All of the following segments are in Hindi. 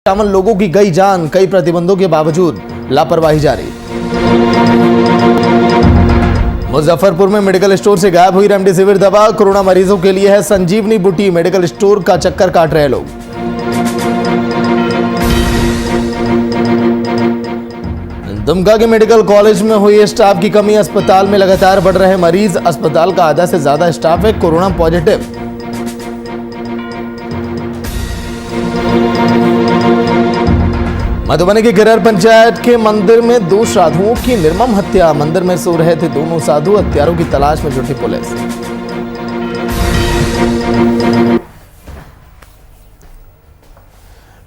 शामिल लोगों की गई जान, कई प्रतिबंधों के बावजूद लापरवाही जारी। मुजफ्फरपुर में मेडिकल स्टोर से गायब हुई रेमडेसिविर दवा, कोरोना मरीजों के लिए है संजीवनी बूटी, मेडिकल स्टोर का चक्कर काट रहे लोग। दुमका के मेडिकल कॉलेज में हुई स्टाफ की कमी, अस्पताल में लगातार बढ़ रहे मरीज, अस्पताल का आधा से ज्यादा स्टाफ है कोरोना पॉजिटिव। मधुबनी के गिरर पंचायत के मंदिर में 2 साधुओं की निर्मम हत्या, मंदिर में सो रहे थे दोनों साधु, हत्यारों की तलाश में जुटी पुलिस।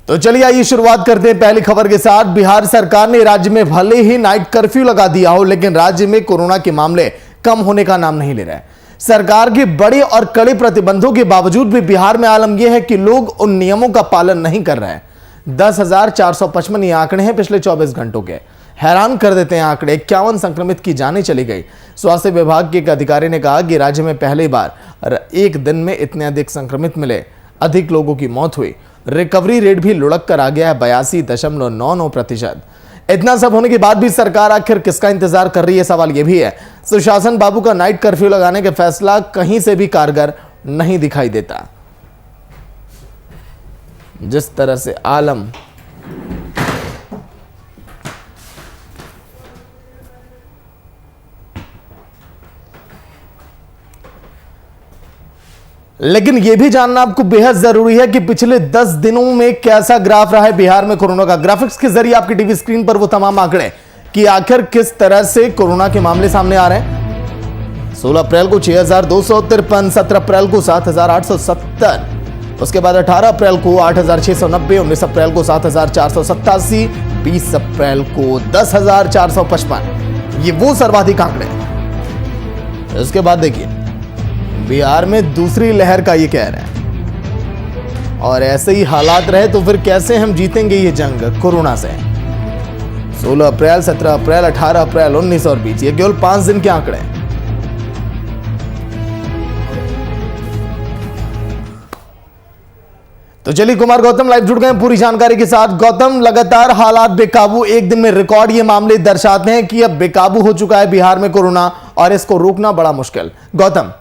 तो चलिए आइए शुरुआत करते हैं पहली खबर के साथ। बिहार सरकार ने राज्य में भले ही नाइट कर्फ्यू लगा दिया हो, लेकिन राज्य में कोरोना के मामले कम होने का नाम नहीं ले रहे हैं। सरकार के बड़े और कड़े प्रतिबंधों के बावजूद भी बिहार में आलम यह है कि लोग उन नियमों का पालन नहीं कर रहे हैं। 10,455 ये आंकड़े हैं पिछले 24 घंटों के। हैरान कर देते हैं आंकड़े। 51 संक्रमित की जानें चली गई। स्वास्थ्य विभाग के एक अधिकारी ने कहा कि राज्य में पहली बार एक दिन में इतने अधिक संक्रमित मिले, अधिक लोगों की मौत हुई। रिकवरी रेट भी लुढ़क कर आ गया है 82.99%। इतना सब होने के बाद भी सरकार आखिर किसका इंतजार कर रही है, सवाल यह भी है। सुशासन बाबू का नाइट कर्फ्यू लगाने का फैसला कहीं से भी कारगर नहीं दिखाई देता। जिस तरह से आलम लेकिन यह भी जानना आपको बेहद जरूरी है कि पिछले 10 दिनों में कैसा ग्राफ रहा है बिहार में कोरोना का। ग्राफिक्स के जरिए आपकी टीवी स्क्रीन पर वो तमाम आंकड़े कि आखिर किस तरह से कोरोना के मामले सामने आ रहे हैं। 16 अप्रैल को 6,253, 17 अप्रैल को 7,870, उसके बाद 18 अप्रैल को 8,690, 19 अप्रैल को 7,487, 20 अप्रैल को 10,455। ये वो सर्वाधिक आंकड़े हैं। इसके बाद देखिए बिहार में दूसरी लहर का ये कहर है, और ऐसे ही हालात रहे तो फिर कैसे हम जीतेंगे ये जंग कोरोना से। 16 अप्रैल, 17 अप्रैल, 18 अप्रैल, 19 और 20, ये केवल 5 दिन के आंकड़े हैं। तो चलिए कुमार गौतम लाइव जुड़ गए पूरी जानकारी के साथ। गौतम, लगातार हालात बेकाबू, एक दिन में रिकॉर्ड ये मामले दर्शाते हैं कि अब बेकाबू हो चुका है बिहार में कोरोना और इसको रोकना बड़ा मुश्किल। गौतम।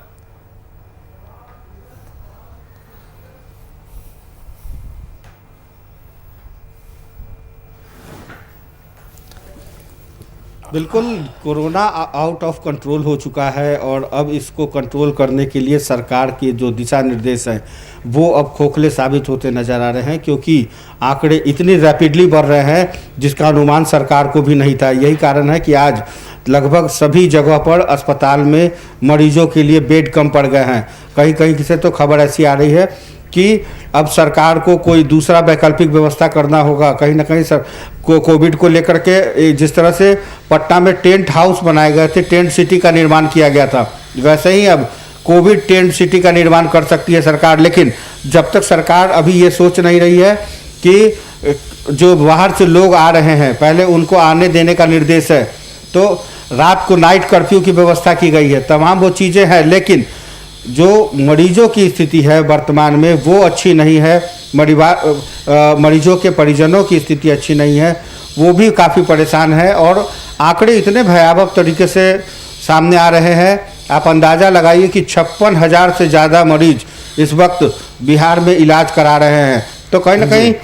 बिल्कुल, कोरोना आउट ऑफ कंट्रोल हो चुका है और अब इसको कंट्रोल करने के लिए सरकार के जो दिशा निर्देश हैं वो अब खोखले साबित होते नज़र आ रहे हैं, क्योंकि आंकड़े इतनी रैपिडली बढ़ रहे हैं जिसका अनुमान सरकार को भी नहीं था। यही कारण है कि आज लगभग सभी जगह पर अस्पताल में मरीजों के लिए बेड कम पड़ गए हैं। कहीं कहीं से तो खबर ऐसी आ रही है कि अब सरकार को कोई दूसरा वैकल्पिक व्यवस्था करना होगा। कहीं ना कहीं कोविड को लेकर के जिस तरह से पटना में टेंट हाउस बनाए गए थे, टेंट सिटी का निर्माण किया गया था, वैसे ही अब कोविड टेंट सिटी का निर्माण कर सकती है सरकार। लेकिन जब तक सरकार अभी ये सोच नहीं रही है कि जो बाहर से लोग आ रहे हैं पहले उनको आने देने का निर्देश है, तो रात को नाइट कर्फ्यू की व्यवस्था की गई है। तमाम वो चीज़ें हैं, लेकिन जो मरीजों की स्थिति है वर्तमान में वो अच्छी नहीं है। मरीजों के परिजनों की स्थिति अच्छी नहीं है, वो भी काफ़ी परेशान है और आंकड़े इतने भयावह तरीके से सामने आ रहे हैं। आप अंदाज़ा लगाइए कि 56,000 से ज़्यादा मरीज इस वक्त बिहार में इलाज करा रहे हैं। तो कहीं ना कहीं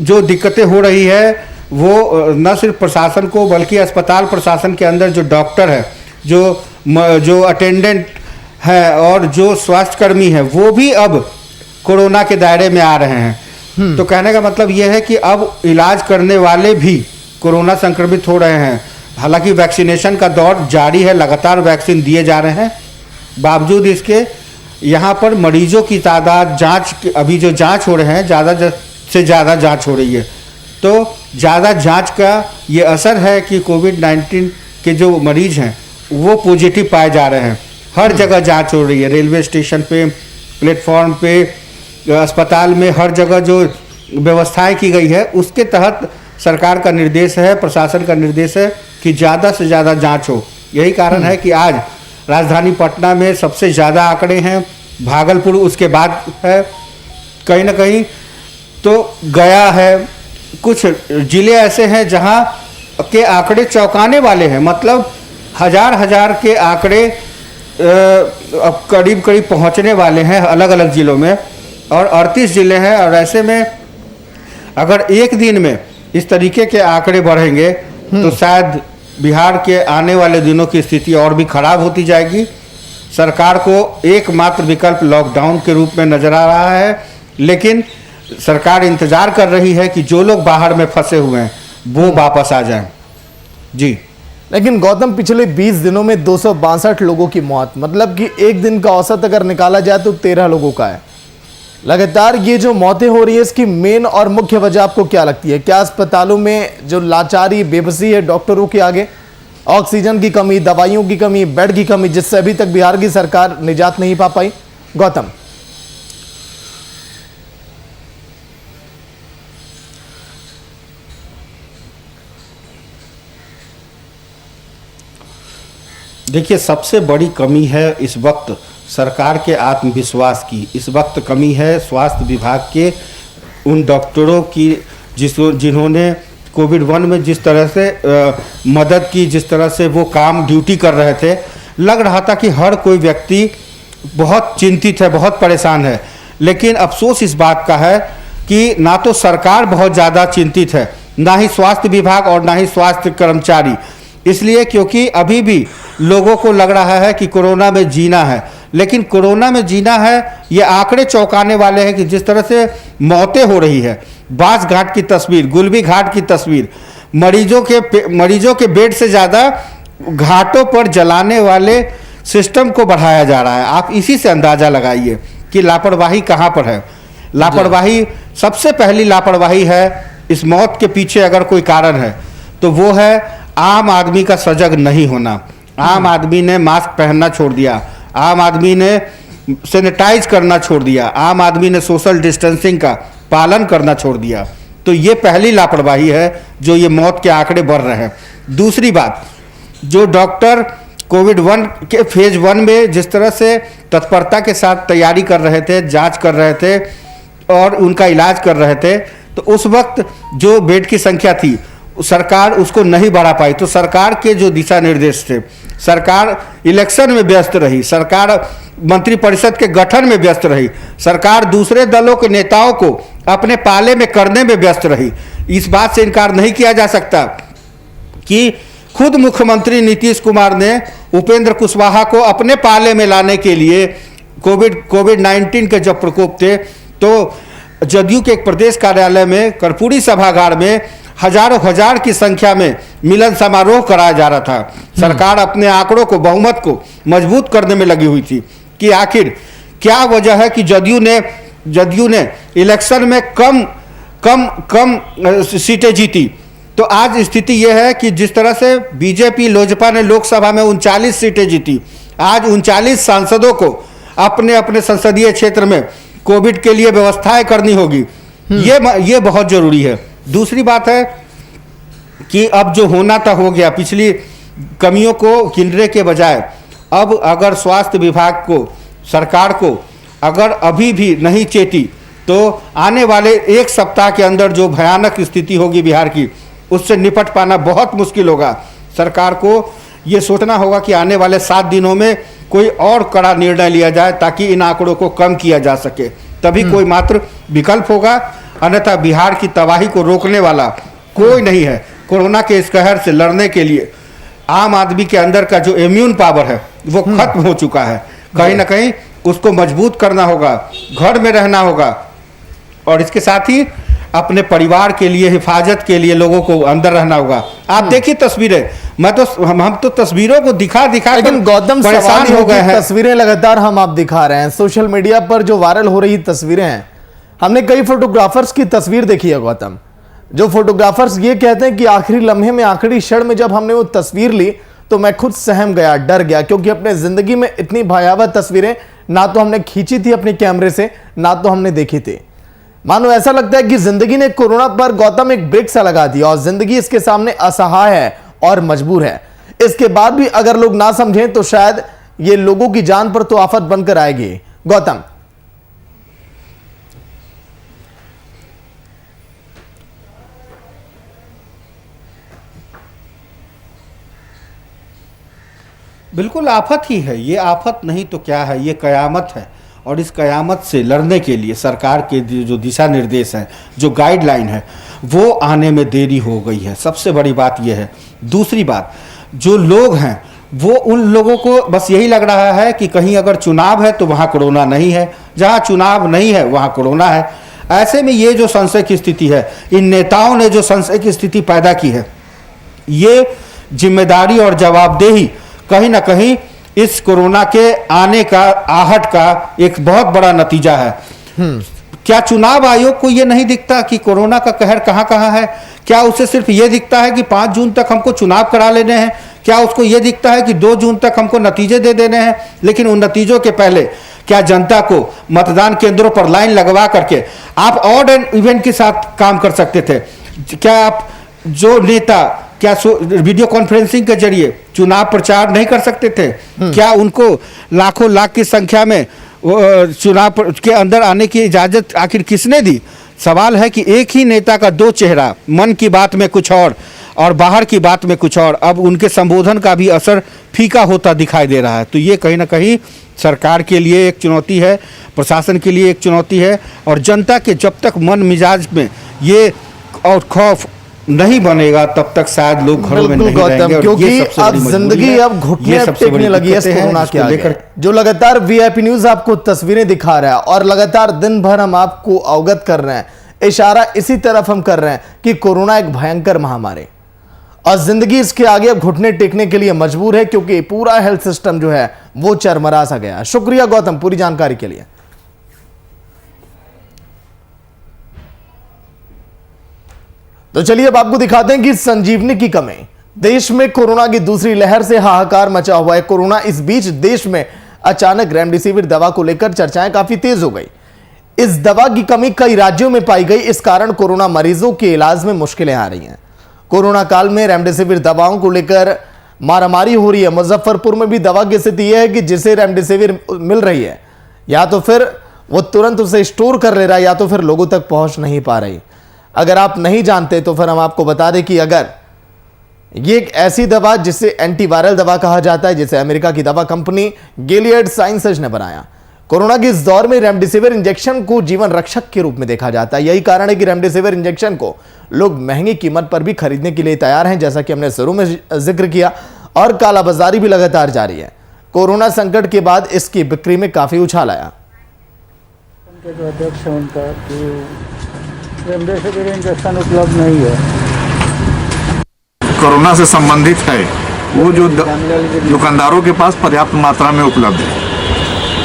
जो दिक्कतें हो रही है वो न सिर्फ प्रशासन को बल्कि अस्पताल प्रशासन के अंदर जो डॉक्टर है, जो अटेंडेंट है और जो स्वास्थ्यकर्मी है वो भी अब कोरोना के दायरे में आ रहे हैं। तो कहने का मतलब यह है कि अब इलाज करने वाले भी कोरोना संक्रमित हो रहे हैं। हालांकि वैक्सीनेशन का दौर जारी है, लगातार वैक्सीन दिए जा रहे हैं, बावजूद इसके यहाँ पर मरीजों की तादाद अभी जो जांच हो रहे हैं ज़्यादा से ज़्यादा जांच हो रही है। तो ज़्यादा जांच का ये असर है कि कोविड-19 के जो मरीज हैं वो पॉजिटिव पाए जा रहे हैं। हर जगह जांच हो रही है, रेलवे स्टेशन पे, प्लेटफॉर्म पे, अस्पताल में, हर जगह जो व्यवस्थाएं की गई है उसके तहत सरकार का निर्देश है, प्रशासन का निर्देश है कि ज़्यादा से ज़्यादा जांच हो। यही कारण है कि आज राजधानी पटना में सबसे ज़्यादा आंकड़े हैं, भागलपुर उसके बाद है, कहीं ना कहीं तो गया है, कुछ जिले ऐसे हैं जहां के आंकड़े चौंकाने वाले हैं, मतलब हजार के आंकड़े अब करीब करीब पहुंचने वाले हैं अलग अलग जिलों में, और 38 जिले हैं। और ऐसे में अगर एक दिन में इस तरीके के आंकड़े बढ़ेंगे तो शायद बिहार के आने वाले दिनों की स्थिति और भी खराब होती जाएगी। सरकार को एकमात्र विकल्प लॉकडाउन के रूप में नजर आ रहा है, लेकिन सरकार इंतजार कर रही है कि जो लोग बाहर में फंसे हुए हैं वो वापस आ जाएं। जी, लेकिन गौतम, पिछले 20 दिनों में 262 लोगों की मौत, मतलब कि एक दिन का औसत अगर निकाला जाए तो 13 लोगों का है। लगातार ये जो मौतें हो रही है, इसकी मेन और मुख्य वजह आपको क्या लगती है? क्या अस्पतालों में जो लाचारी, बेबसी है डॉक्टरों के आगे, ऑक्सीजन की कमी, दवाइयों की कमी, बेड की कमी, जिससे अभी तक बिहार की सरकार निजात नहीं पा पाई? गौतम, देखिए, सबसे बड़ी कमी है इस वक्त सरकार के आत्मविश्वास की। इस वक्त कमी है स्वास्थ्य विभाग के उन डॉक्टरों की जिन्होंने कोविड-1 में जिस तरह से मदद की, जिस तरह से वो काम ड्यूटी कर रहे थे। लग रहा था कि हर कोई व्यक्ति बहुत चिंतित है, बहुत परेशान है। लेकिन अफसोस इस बात का है कि ना तो सरकार बहुत ज़्यादा चिंतित है, ना ही स्वास्थ्य विभाग और ना ही स्वास्थ्य कर्मचारी। इसलिए क्योंकि अभी भी लोगों को लग रहा है कि कोरोना में जीना है, लेकिन कोरोना में जीना है ये आंकड़े चौंकाने वाले हैं कि जिस तरह से मौतें हो रही है। बांस घाट की तस्वीर, गुलबी घाट की तस्वीर, मरीजों के बेड से ज़्यादा घाटों पर जलाने वाले सिस्टम को बढ़ाया जा रहा है। आप इसी से अंदाज़ा लगाइए कि लापरवाही कहाँ पर है। लापरवाही, सबसे पहली लापरवाही है इस मौत के पीछे अगर कोई कारण है तो वो है आम आदमी का सजग नहीं होना। आम आदमी ने मास्क पहनना छोड़ दिया, आम आदमी ने सैनिटाइज करना छोड़ दिया, आम आदमी ने सोशल डिस्टेंसिंग का पालन करना छोड़ दिया। तो ये पहली लापरवाही है जो ये मौत के आंकड़े बढ़ रहे हैं। दूसरी बात, जो डॉक्टर कोविड-1 के फेज 1 में जिस तरह से तत्परता के साथ तैयारी कर रहे थे, जांच कर रहे थे और उनका इलाज कर रहे थे, तो उस वक्त जो बेड की संख्या थी सरकार उसको नहीं बढ़ा पाई। तो सरकार के जो दिशा निर्देश थे, सरकार इलेक्शन में व्यस्त रही, सरकार मंत्रिपरिषद के गठन में व्यस्त रही, सरकार दूसरे दलों के नेताओं को अपने पाले में करने में व्यस्त रही। इस बात से इनकार नहीं किया जा सकता कि खुद मुख्यमंत्री नीतीश कुमार ने उपेंद्र कुशवाहा को अपने पाले में लाने के लिए कोविड-19 के जब प्रकोप थे तो जदयू के एक प्रदेश कार्यालय में कर्पूरी सभागार में हजार की संख्या में मिलन समारोह कराया जा रहा था। सरकार अपने आंकड़ों को, बहुमत को मजबूत करने में लगी हुई थी कि आखिर क्या वजह है कि जदयू ने इलेक्शन में कम सीटें जीती। तो आज स्थिति यह है कि जिस तरह से बीजेपी लोजपा ने लोकसभा में 39 सीटें जीती, आज 39 सांसदों को अपने अपने संसदीय क्षेत्र में कोविड के लिए व्यवस्थाएं करनी होगी। ये बहुत जरूरी है। दूसरी बात है कि अब जो होना था हो गया। पिछली कमियों को गिनने के बजाय अब अगर स्वास्थ्य विभाग को, सरकार को अगर अभी भी नहीं चेती तो आने वाले एक सप्ताह के अंदर जो भयानक स्थिति होगी बिहार की, उससे निपट पाना बहुत मुश्किल होगा। सरकार को ये सोचना होगा कि आने वाले 7 दिनों में कोई और कड़ा निर्णय लिया जाए ताकि इन आंकड़ों को कम किया जा सके, तभी कोई मात्र विकल्प होगा। अन्यथा बिहार की तबाही को रोकने वाला कोई नहीं है। कोरोना के इस कहर से लड़ने के लिए आम आदमी के अंदर का जो इम्यून पावर है वो खत्म हो चुका है। कहीं ना कहीं उसको मजबूत करना होगा, घर में रहना होगा और इसके साथ ही अपने परिवार के लिए, हिफाजत के लिए लोगों को अंदर रहना होगा। आप देखिए तस्वीरें, हम तो तस्वीरों को दिखा लेकिन गौतम परेशान हो गए हैं। तस्वीरें लगातार हम आप दिखा रहे हैं, सोशल मीडिया पर जो वायरल हो रही तस्वीरें हैं, हमने कई फोटोग्राफर्स की तस्वीर देखी है गौतम, जो फोटोग्राफर्स ये कहते हैं कि आखिरी लम्हे में, आखिरी क्षण में जब हमने वो तस्वीर ली तो मैं खुद सहम गया, डर गया, क्योंकि अपने जिंदगी में इतनी भयावह तस्वीरें ना तो हमने खींची थी अपने कैमरे से, ना तो हमने देखी थी। मानो ऐसा लगता है कि जिंदगी ने कोरोना पर गौतम एक ब्रेक सा लगा दिया और जिंदगी इसके सामने असहाय है और मजबूर है। इसके बाद भी अगर लोग ना समझें तो शायद ये लोगों की जान पर तो आफत बनकर आएगी। गौतम, बिल्कुल आफत ही है, ये आफत नहीं तो क्या है, ये कयामत है। और इस कयामत से लड़ने के लिए सरकार के जो दिशा निर्देश हैं, जो गाइडलाइन है, वो आने में देरी हो गई है। सबसे बड़ी बात ये है। दूसरी बात, जो लोग हैं वो उन लोगों को बस यही लग रहा है कि कहीं अगर चुनाव है तो वहाँ कोरोना नहीं है, जहाँ चुनाव नहीं है वहाँ कोरोना है। ऐसे में ये जो संशय की स्थिति है, इन नेताओं ने जो संशय की स्थिति पैदा की है, ये जिम्मेदारी और जवाबदेही कहीं ना कहीं इस कोरोना के आने का आहट का एक बहुत बड़ा नतीजा है। क्या चुनाव आयोग को ये नहीं दिखता कि कोरोना का कहर कहाँ कहाँ है? क्या उसे सिर्फ ये दिखता है कि 5 जून तक हमको चुनाव करा लेने हैं? क्या उसको ये दिखता है कि 2 जून तक हमको नतीजे दे देने हैं? लेकिन उन नतीजों के पहले क्या जनता को मतदान केंद्रों पर लाइन लगवा करके आप ऑड एंड इवन के साथ काम कर सकते थे? क्या आप जो नेता क्या वीडियो कॉन्फ्रेंसिंग के जरिए चुनाव प्रचार नहीं कर सकते थे? क्या उनको लाखों लाख की संख्या में चुनाव के अंदर आने की इजाजत आखिर किसने दी? सवाल है कि एक ही नेता का 2 चेहरा, मन की बात में कुछ और बाहर की बात में कुछ और। अब उनके संबोधन का भी असर फीका होता दिखाई दे रहा है। तो ये कहीं ना कहीं सरकार के लिए एक चुनौती है, प्रशासन के लिए एक चुनौती है, और जनता के जब तक मन मिजाज में ये और खौफ नहीं बनेगा तब तक शायद लोग घरों में नहीं रहेंगे। क्योंकि अब जिंदगी अब घुटने टेकने लगी है कोरोना के आगे। जो लगातार वीआईपी न्यूज आपको तस्वीरें दिखा रहा है और लगातार दिन भर हम आपको अवगत कर रहे हैं, इशारा इसी तरफ हम कर रहे हैं कि कोरोना एक भयंकर महामारी और जिंदगी इसके आगे अब घुटने टेकने के लिए मजबूर है, क्योंकि पूरा हेल्थ सिस्टम जो है वो चरमरा सा गया। शुक्रिया गौतम पूरी जानकारी के लिए। तो चलिए अब आपको दिखाते हैं कि संजीवनी की कमी। देश में कोरोना की दूसरी लहर से हाहाकार मचा हुआ है कोरोना। इस बीच देश में अचानक रेमडेसिविर दवा को लेकर चर्चाएं काफी तेज हो गई। इस दवा की कमी कई राज्यों में पाई गई। इस कारण कोरोना मरीजों के इलाज में मुश्किलें आ रही हैं। कोरोना काल में रेमडेसिविर दवाओं को लेकर मारामारी हो रही है। मुजफ्फरपुर में भी दवा की स्थिति यह है कि जिसे रेमडेसिविर मिल रही है, या तो फिर वो तुरंत उसे स्टोर कर ले रहा है, या तो फिर लोगों तक पहुंच नहीं पा रही। अगर आप नहीं जानते तो फिर हम आपको बता दें कि अगर ये एक ऐसी दवा जिसे एंटीवायरल दवा कहा जाता है, जिसे अमेरिका की दवा कंपनी गिलियड साइंसेज ने बनाया। कोरोना के इस दौर में रेमडेसिविर इंजेक्शन को जीवन रक्षक के रूप में देखा जाता है। यही कारण है कि रेमडेसिविर इंजेक्शन को लोग महंगी कीमत पर भी खरीदने के लिए तैयार हैं, जैसा कि हमने शुरू में जिक्र किया, और कालाबाजारी भी लगातार जारी है। कोरोना संकट के बाद इसकी बिक्री में काफी उछाल आया। जो अध्यक्ष है उनका रेमडेसिविर इंजेक्शन उपलब्ध नहीं है। कोरोना से संबंधित है वो जो दुकानदारों के पास पर्याप्त मात्रा में उपलब्ध है।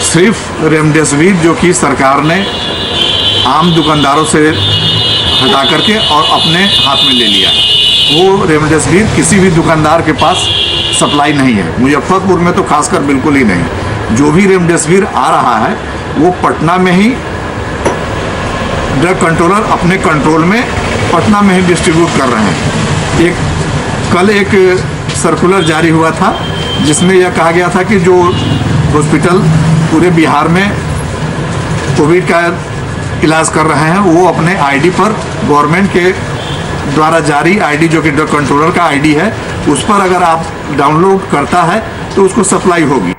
सिर्फ रेमडेसिविर जो कि सरकार ने आम दुकानदारों से हटा करके और अपने हाथ में ले लिया है, वो रेमडेसिविर किसी भी दुकानदार के पास सप्लाई नहीं है। मुजफ्फरपुर में तो खासकर बिल्कुल ही नहीं। जो भी रेमडेसिविर आ रहा है वो पटना में ही ड्रग कंट्रोलर अपने कंट्रोल में पटना में ही डिस्ट्रीब्यूट कर रहे हैं। कल एक सर्कुलर जारी हुआ था जिसमें यह कहा गया था कि जो हॉस्पिटल पूरे बिहार में कोविड का इलाज कर रहे हैं वो अपने आईडी पर, गवर्नमेंट के द्वारा जारी आईडी जो कि ड्रग कंट्रोलर का आईडी है, उस पर अगर आप डाउनलोड करता है तो उसको सप्लाई होगी।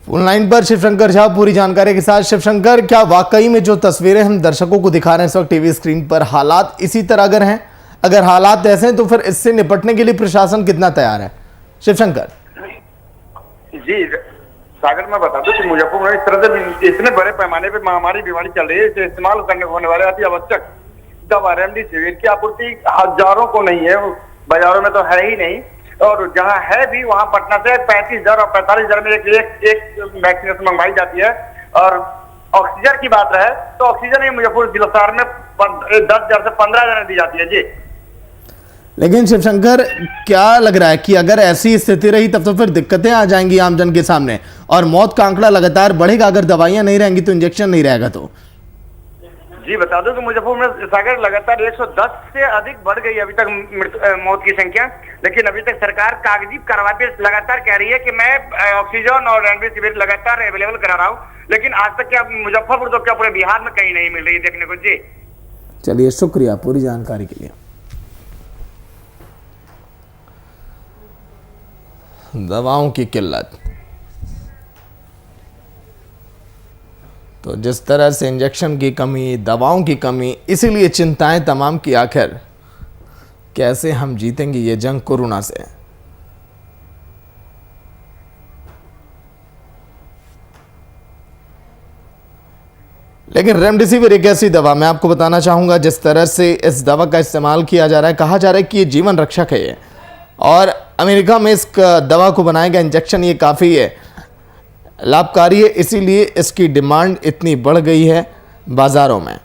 ऑनलाइन पर शिवशंकर झा पूरी जानकारी के साथ। शिवशंकर, क्या वाकई में जो तस्वीरें हम दर्शकों को दिखा रहे हैं इस वक्त टीवी स्क्रीन पर, हालात इसी तरह अगर हैं, अगर हालात ऐसे हैं तो फिर इससे निपटने के लिए प्रशासन कितना तैयार है? शिवशंकर जी सागर, मैं बता दूं कि मुजफ्फरपुर में इस तरह से इतने बड़े पैमाने पे महामारी बीमारी चल रही है, इसे इस्तेमाल करने होने वाले अति आवश्यक दवा रेमडेसिविर की आपूर्ति हजारों को नहीं है, बाजारों में तो है ही नहीं, और जहां है भी वहां पटना से 35,000 और 45,000 में एक वैक्सीनेशन मंगवाई जाती है। और ऑक्सीजन की बात रहे तो ऑक्सीजन ही मुजफ्फरपुर जिला शहर में 10,000 से 15,000 दी जाती है जी। लेकिन शिवशंकर, क्या लग रहा है कि अगर ऐसी स्थिति रही तब तो फिर दिक्कतें आ जाएंगी आमजन के सामने और मौत का आंकड़ा लगातार बढ़ेगा? अगर दवाइयां नहीं रहेंगी तो इंजेक्शन नहीं रहेगा तो जी बता दो कि मुजफ्फरपुर में सागर लगातार 110 से अधिक बढ़ गई अभी तक मौत की संख्या, लेकिन अभी तक सरकार कागजी कार्रवाई लगातार कह रही है कि मैं ऑक्सीजन और रेमडेसिविर लगातार अवेलेबल करा रहा हूँ, लेकिन आज तक क्या मुजफ्फरपुर तो क्या पूरे बिहार में कहीं नहीं मिल रही देखने को। जी चलिए, शुक्रिया पूरी जानकारी के लिए। दवाओं की किल्लत, तो जिस तरह से इंजेक्शन की कमी, दवाओं की कमी, इसीलिए चिंताएं तमाम की आखिर कैसे हम जीतेंगे ये जंग कोरोना से। लेकिन रेमडेसिविर एक ऐसी दवा, मैं आपको बताना चाहूंगा, जिस तरह से इस दवा का इस्तेमाल किया जा रहा है, कहा जा रहा है कि ये जीवन रक्षक है ये, और अमेरिका में इस दवा को बनाया गया इंजेक्शन ये काफ़ी है लाभकारी है, इसीलिए इसकी डिमांड इतनी बढ़ गई है बाज़ारों में।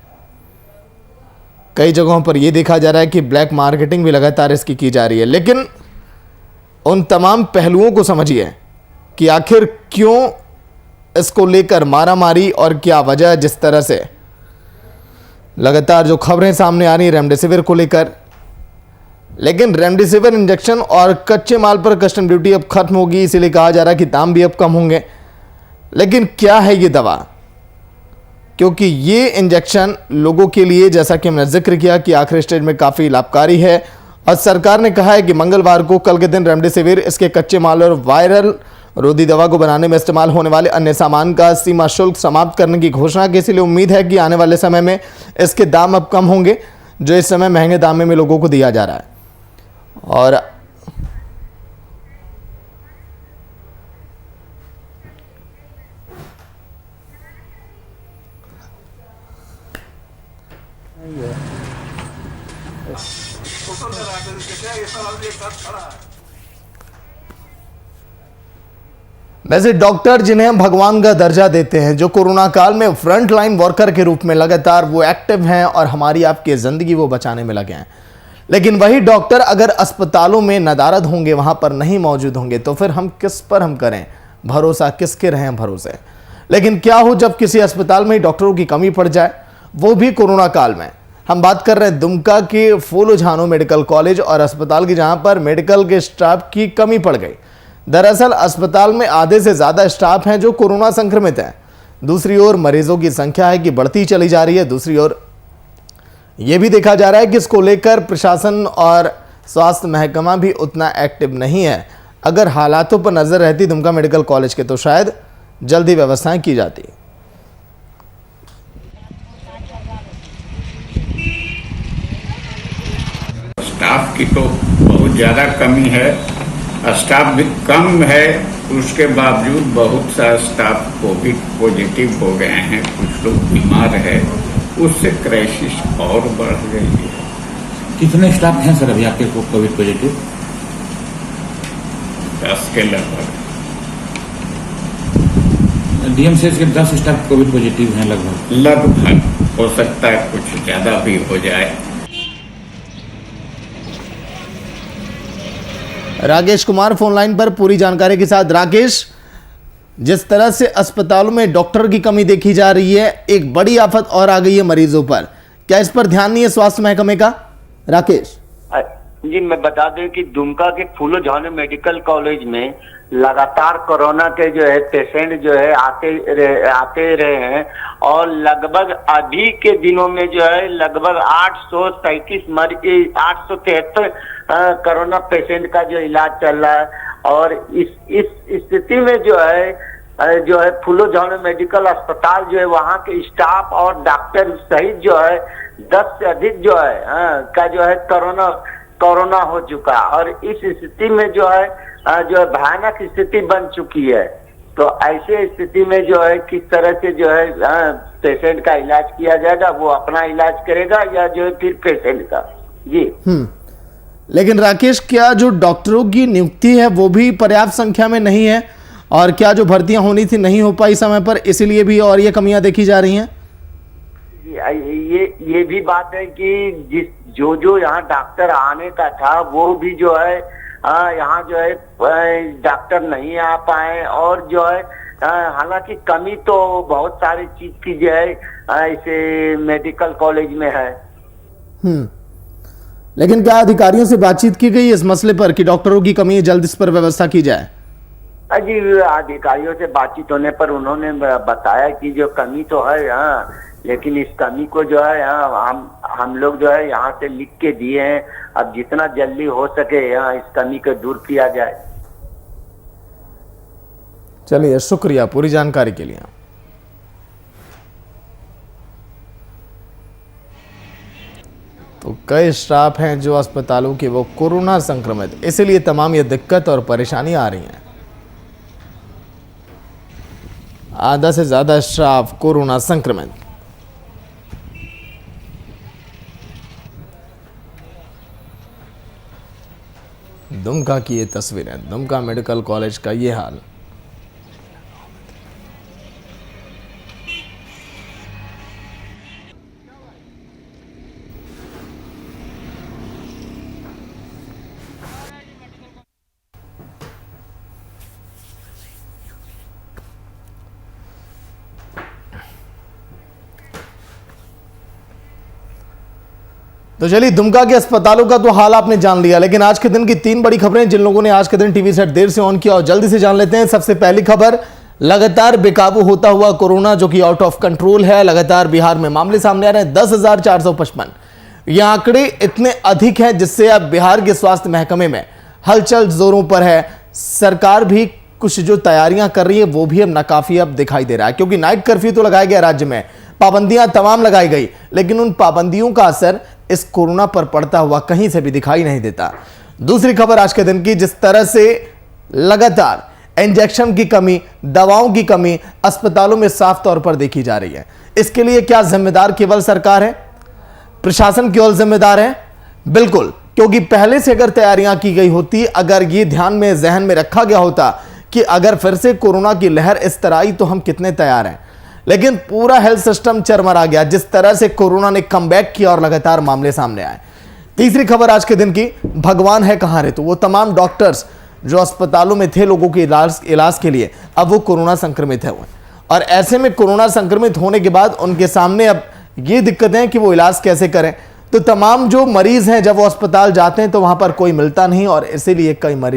कई जगहों पर यह देखा जा रहा है कि ब्लैक मार्केटिंग भी लगातार इसकी की जा रही है। लेकिन उन तमाम पहलुओं को समझिए कि आखिर क्यों इसको लेकर मारामारी और क्या वजह, जिस तरह से लगातार जो खबरें सामने आ रही हैं रेमडेसिविर को लेकर। लेकिन रेमडेसिविर इंजेक्शन और कच्चे माल पर कस्टम ड्यूटी अब खत्म होगी, इसीलिए कहा जा रहा है कि दाम भी अब कम होंगे। लेकिन क्या है ये दवा, क्योंकि ये इंजेक्शन लोगों के लिए, जैसा कि हमने जिक्र किया, कि आखिरी स्टेज में काफ़ी लाभकारी है, और सरकार ने कहा है कि मंगलवार को, कल के दिन, रेमडेसिविर, इसके कच्चे माल और वायरल रोधी दवा को बनाने में इस्तेमाल होने वाले अन्य सामान का सीमा शुल्क समाप्त करने की घोषणा की। इसलिए उम्मीद है कि आने वाले समय में इसके दाम अब कम होंगे, जो इस समय महंगे दाम में लोगों को दिया जा रहा है। और नहीं है। वैसे डॉक्टर, जिन्हें हम भगवान का दर्जा देते हैं, जो कोरोना काल में फ्रंट लाइन वर्कर के रूप में लगातार वो एक्टिव हैं और हमारी आपकी जिंदगी वो बचाने में लगे हैं, लेकिन वही डॉक्टर अगर अस्पतालों में नदारद होंगे, वहां पर नहीं मौजूद होंगे, तो फिर हम किस पर हम करें भरोसा, किसके रहें भरोसे। लेकिन क्या हो जब किसी अस्पताल में डॉक्टरों की कमी पड़ जाए, वो भी कोरोना काल में। हम बात कर रहे हैं दुमका के फूलो झानो मेडिकल कॉलेज और अस्पताल की, जहां पर मेडिकल के स्टाफ की कमी पड़ गई। दरअसल अस्पताल में आधे से ज्यादा स्टाफ हैं जो कोरोना संक्रमित हैं। दूसरी ओर मरीजों की संख्या है कि बढ़ती चली जा रही है। दूसरी ओर यह भी देखा जा रहा है कि इसको लेकर प्रशासन और स्वास्थ्य महकमा भी उतना एक्टिव नहीं है। अगर हालातों पर नजर रहती दुमका मेडिकल कॉलेज के, तो शायद जल्दी व्यवस्थाएं की जाती। स्टाफ की तो बहुत ज़्यादा कमी है, स्टाफ भी कम है, उसके बावजूद बहुत सा स्टाफ कोविड पॉजिटिव हो गए हैं, कुछ लोग बीमार है, उससे क्राइसिस और बढ़ गई है। कितने स्टाफ हैं सर अभी आपके कोविड पॉजिटिव? 10 के लगभग। डीएमसीएच के 10 स्टाफ कोविड पॉजिटिव हैं लगभग। हो सकता है कुछ ज़्यादा भी हो जाए। राकेश कुमार फोन लाइन पर पूरी जानकारी के साथ। राकेश, जिस तरह से अस्पतालों में डॉक्टर की कमी देखी जा रही है, एक बड़ी आफत और आ गई है मरीजों पर, क्या इस पर ध्यान नहीं है स्वास्थ्य महकमे का? राकेश जी, मैं बता दूं कि दुमका के फूलो झानो मेडिकल कॉलेज में लगातार कोरोना के जो है पेशेंट जो है आते रहे हैं, और लगभग अभी के दिनों में जो है लगभग 873 कोरोना पेशेंट का जो इलाज चल रहा है। और इस स्थिति में जो है फूलो झानो मेडिकल अस्पताल जो है, वहाँ के स्टाफ और डॉक्टर सहित जो है 10 से अधिक जो है का जो है कोरोना हो चुका। और इस स्थिति में जो है भयानक स्थिति बन चुकी है। तो ऐसे स्थिति में जो है किस तरह से जो है पेशेंट का इलाज किया जाएगा, वो अपना इलाज करेगा या जो है फिर पेशेंट का। जी लेकिन राकेश, क्या जो डॉक्टरों की नियुक्ति है वो भी पर्याप्त संख्या में नहीं है, और क्या जो भर्तियां होनी थी नहीं हो पाई समय पर, इसीलिए भी और ये कमियां देखी जा रही हैं? ये भी बात है कि जो यहाँ डॉक्टर आने का था, वो भी जो है यहाँ जो है डॉक्टर नहीं आ पाए, और जो है हालांकि कमी तो बहुत सारी चीज की जो है इसे मेडिकल कॉलेज में है। लेकिन क्या अधिकारियों से बातचीत की गई इस मसले पर कि डॉक्टरों की कमी है, जल्द इस पर व्यवस्था की जाए? जी, अधिकारियों से बातचीत होने पर उन्होंने बताया कि जो कमी तो है यहाँ, लेकिन इस कमी को जो है हम लोग जो है यहाँ से लिख के दिए हैं, अब जितना जल्दी हो सके यहाँ इस कमी को दूर किया जाए। चलिए, शुक्रिया पूरी जानकारी के लिए। तो कई स्टाफ हैं जो अस्पतालों के वो कोरोना संक्रमित, इसलिए तमाम ये दिक्कत और परेशानी आ रही हैं। आधा से ज्यादा स्टाफ कोरोना संक्रमित। दुमका की ये तस्वीरें, दुमका मेडिकल कॉलेज का ये हाल। तो चलिए, दुमका के अस्पतालों का तो हाल आपने जान लिया, लेकिन आज के दिन की 3 बड़ी खबरें जिन लोगों ने आज के दिन टीवी सेट देर से ऑन किया और जल्दी से जान लेते हैं। सबसे पहली खबर, लगातार बेकाबू होता हुआ कोरोना जो कि आउट ऑफ कंट्रोल है। लगातार बिहार में मामले सामने आ रहे हैं 10,455। ये आंकड़े इतने अधिक हैं जिससे अब बिहार के स्वास्थ्य महकमे में हलचल जोरों पर है। सरकार भी कुछ जो तैयारियां कर रही है वो भी अब नाकाफी अब दिखाई दे रहा है, क्योंकि नाइट कर्फ्यू तो लगाया गया, राज्य में पाबंदियां तमाम लगाई गई, लेकिन उन पाबंदियों का असर इस कोरोना पर पड़ता हुआ कहीं से भी दिखाई नहीं देता। दूसरी खबर आज के दिन की, जिस तरह से लगातार इंजेक्शन की कमी, दवाओं की कमी अस्पतालों में साफ तौर पर देखी जा रही है। इसके लिए क्या जिम्मेदार केवल सरकार है, प्रशासन केवल जिम्मेदार है? बिल्कुल, क्योंकि पहले से अगर तैयारियां की गई होती, अगर ये ध्यान में जहन में रखा गया होता कि अगर फिर से कोरोना की लहर इस तरह आई तो हम कितने तैयार हैं, लेकिन पूरा हेल्थ सिस्टम चरमरा गया जिस तरह से कोरोना ने कमबैक किया और लगातार मामले सामने आए। तीसरी खबर आज के दिन की, भगवान है कहां रे, तो वो तमाम डॉक्टर्स जो अस्पतालों में थे लोगों के इलाज के लिए, अब वो कोरोना संक्रमित है, और ऐसे में कोरोना संक्रमित होने के बाद उनके सामने अब ये दिक्कतें हैं कि वो इलाज कैसे करें। तो तमाम जो मरीज हैं जब वो अस्पताल जाते हैं तो वहां पर कोई मिलता नहीं, और इसीलिए कई मरीज